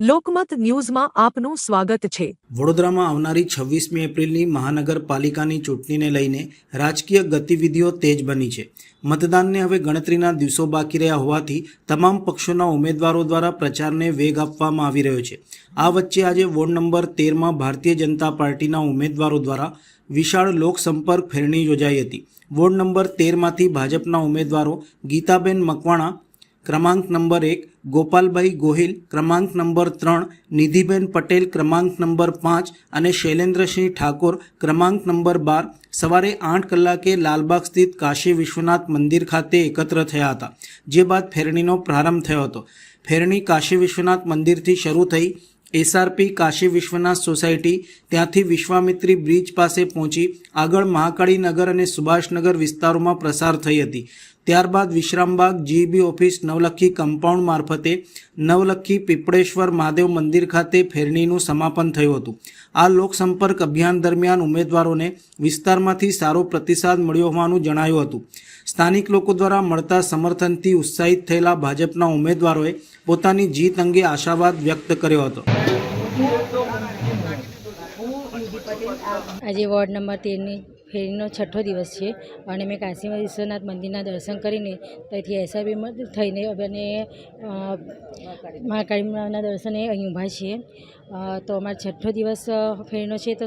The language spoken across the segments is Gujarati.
લોકમત ન્યૂઝમાં આપનું સ્વાગત છે। વડોદરામાં આવનારી 26મી એપ્રિલની મહાનગરપાલિકાની ચૂંટણીને લઈને રાજકીય ગતિવિધિઓ તેજ બની છે। મતદાનને હવે ગણતરીના દિવસો બાકી રહ્યા હોવાથી તમામ પક્ષોના ઉમેદવારો દ્વારા પ્રચારને વેગ આપવામાં આવી રહ્યો છે। આ વચ્ચે આજે વોર્ડ નંબર 13માં ભારતીય જનતા પાર્ટીના ઉમેદવારો દ્વારા વિશાળ લોકસંપર્ક ફેરણી યોજાઈ હતી। વોર્ડ નંબર 13માંથી ભાજપના ઉમેદવારો ગીતાબેન મકવાણા क्रमांक नंबर 1, गोपालभाई गोहिल क्रमांक नंबर 3, निधिबेन पटेल क्रमांक नंबर 5 અને શૈલેન્દ્રસિંહ ઠાકોર क्रमांक नंबर 12 સવારે 8 કલાકે લાલબાગ સ્થિત કાશી વિશ્વનાથ મંદિર ખાતે એકત્ર થયા હતા, જે બાદ ફેરણીનો પ્રારંભ થયો હતો। ફેરણી કાશી વિશ્વનાથ મંદિરથી શરૂ થઈ એસઆરપી કાશી વિશ્વનાથ સોસાયટી, ત્યાંથી વિશ્વામિત્રી બ્રિજ પાસે પહોંચી આગળ મહાકાળી નગર અને સુભાષનગર વિસ્તારોમાં પ્રસાર થઈ હતી। ત્યારબાદ વિશ્રામબાગ જીબી ઓફિસ નવલખી કમ્પાઉન્ડ મારફતે નવલખી પીપળેશ્વર મહાદેવ મંદિર ખાતે ફેરણીનું સમાપન થયું હતું। આ લોકસંપર્ક અભિયાન દરમિયાન ઉમેદવારોને વિસ્તારમાંથી સારો પ્રતિસાદ મળ્યો હોવાનું જણાયું હતું। સ્થાનિક લોકો દ્વારા મળતા સમર્થનથી ઉત્સાહિત થયેલા ભાજપના ઉમેદવારોએ પોતાની જીત અંગે આશાવાદ વ્યક્ત કર્યો હતો। આજે વોર્ડ નંબર 13ની ફેરીનો છઠ્ઠો દિવસ છે અને મેં કાશી વિશ્વનાથ મંદિરના દર્શન કરીને ત્યાંથી એસઆરબીમાં થઈને અને મહાકાળીના દર્શને અહીં ઊભા છીએ। તો અમારો છઠ્ઠો દિવસ ફેરીનો છે। તો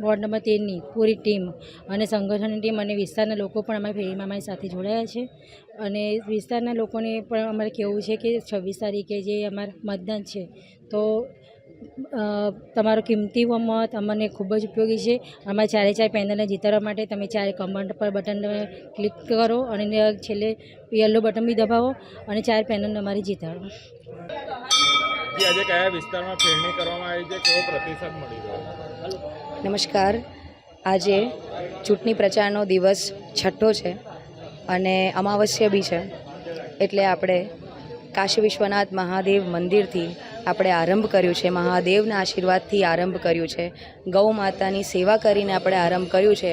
વોર્ડ નંબર 13ની પૂરી ટીમ અને સંગઠનની ટીમ અને વિસ્તારના લોકો પણ અમારી ફેરીમાં અમારી સાથે જોડાયા છે અને વિસ્તારના લોકોને પણ અમારે કહેવું છે કે 26 તારીખે જે અમારું મતદાન છે તો તમારો કિંમતી મત અમને ખૂબ જ ઉપયોગી છે। અમારા ચારે ચાર પેનલને જીતાડવા માટે તમે ચારે કમેન્ટ પર બટન ક્લિક કરો અને છેલ્લે યલો બટન બી દબાવો અને ચાર પેનલને અમારી જીતાડો। આજે કયા વિસ્તારમાં ફેરણી કરવામાં આવી છે, કેવો પ્રતિસાદ મળી રહ્યો? નમસ્કાર, આજે ચૂંટણી પ્રચારનો દિવસ છઠ્ઠો છે અને અમાવસ્યા બી છે, એટલે આપણે કાશી વિશ્વનાથ મહાદેવ મંદિરથી આપણે આરંભ કર્યું છે। મહાદેવના આશીર્વાદથી આરંભ કર્યું છે, ગૌ માતાની સેવા કરીને આપણે આરંભ કર્યું છે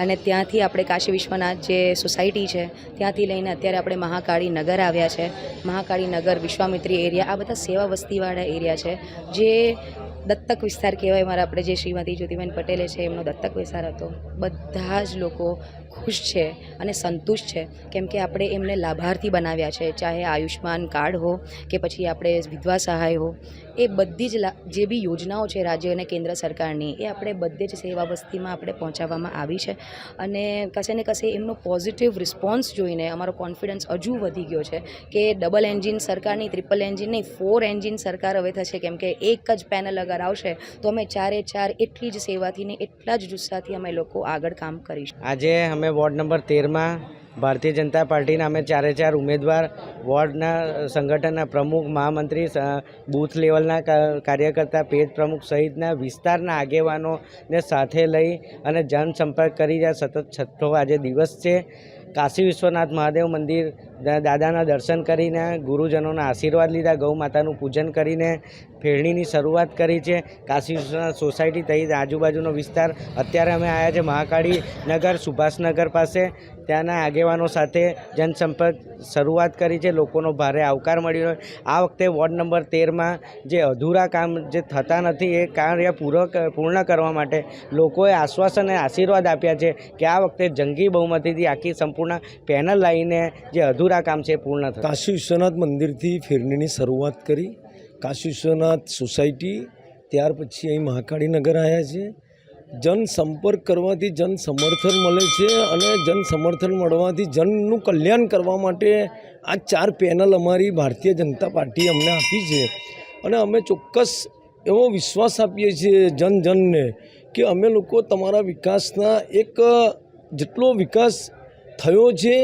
અને ત્યાંથી આપણે કાશી વિશ્વનાથ જે સોસાયટી છે ત્યાંથી લઈને અત્યારે આપણે મહાકાળી નગર આવ્યા છે। મહાકાળી નગર, વિશ્વામિત્રી એરિયા, આ બધા સેવા વસ્તીવાળા એરિયા છે જે દત્તક વિસ્તાર કહેવાય। મારા આપણે જે શ્રીમતી જ્યોતિબેન પટેલે છે એમનો દત્તક વિસ્તાર હતો। બધા જ લોકો ખુશ છે અને સંતુષ્ટ છે, કેમ કે આપણે એમને લાભાર્થી બનાવ્યા છે, ચાહે આયુષ્માન કાર્ડ હો કે પછી આપણે વિધવા સહાય હો, એ બધી જ જે બી યોજનાઓ છે રાજ્ય અને કેન્દ્ર સરકારની, એ આપણે બધે જ સેવા વસ્તીમાં આપણે પહોંચાડવામાં આવી છે અને કશે ને કશે એમનો પોઝિટિવ રિસ્પોન્સ જોઈને અમારો કોન્ફિડન્સ હજુ વધી ગયો છે કે ડબલ એન્જિન સરકારની, ટ્રિપલ એન્જિન નહીં, 4 એન્જિન સરકાર હવે થશે, કેમ કે એક જ પેનલ અગર આવશે તો અમે ચારે ચાર એટલી જ સેવાથી ને એટલા જ જુસ્સાથી અમે લોકો આગળ કામ કરીશું। આજે અમે વોર્ડ નંબર 13માં ભારતીય જનતા પાર્ટીના અમે ચારે ચાર ઉમેદવાર, વોર્ડના સંગઠનના પ્રમુખ, મહામંત્રી, બૂથ લેવલના કાર્યકર્તા, પેજ પ્રમુખ સહિતના વિસ્તારના આગેવાનોને સાથે લઈ અને જનસંપર્ક કરી રહ્યા સતત છઠ્ઠો આજે દિવસ છે। કાશી વિશ્વનાથ મહાદેવ મંદિર દાદાના દર્શન કરીને, ગુરુજનોના આશીર્વાદ લીધા, ગૌ માતાનું પૂજન કરીને ફેરણીની શરૂઆત કરી છે। કાશી વિશ્વનાથ સોસાયટી સહિત આજુબાજુનો વિસ્તાર, અત્યારે અમે આવ્યા છે મહાકાળી નગર, સુભાષનગર પાસે, ત્યાંના આગેવાનો સાથે જનસંપર્ક શરૂઆત કરી છે। લોકોનો ભારે આવકાર મળી રહ્યો। આ વખતે વોર્ડ નંબર 13માં જે અધૂરા કામ જે થતા નથી એ કાર્ય પૂર્ણ કરવા માટે લોકોએ આશ્વાસન અને આશીર્વાદ આપ્યા છે કે આ વખતે જંગી બહુમતીથી આખી સંપૂર્ણ પેનલ લાવીને જે અધૂરા કામ છે એ પૂર્ણ થશે। કાશી વિશ્વનાથ મંદિરથી ફેરણીની શરૂઆત કરી, કાશી વિશ્વનાથ સોસાયટી, ત્યાર પછી અહીં મહાકાળી નગર આવ્યા છે। જન સંપર્ક કરવાથી જન સમર્થન મળે છે અને જન સમર્થન મળવાથી જનનું કલ્યાણ કરવા માટે આ 4 પેનલ અમારી ભારતીય જનતા પાર્ટીએ અમને આપી છે અને અમે ચોક્કસ એવો વિશ્વાસ આપીએ છીએ જનને કે અમે લોકો તમારા વિકાસના એક જેટલો વિકાસ થયો છે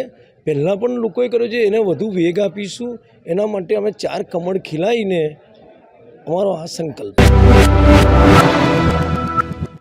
પહેલાં પણ લોકોએ કર્યો છે એને વધુ વેગ આપીશું। એના માટે અમે 4 કમળ ખીલાવીને અમારો આ સંકલ્પ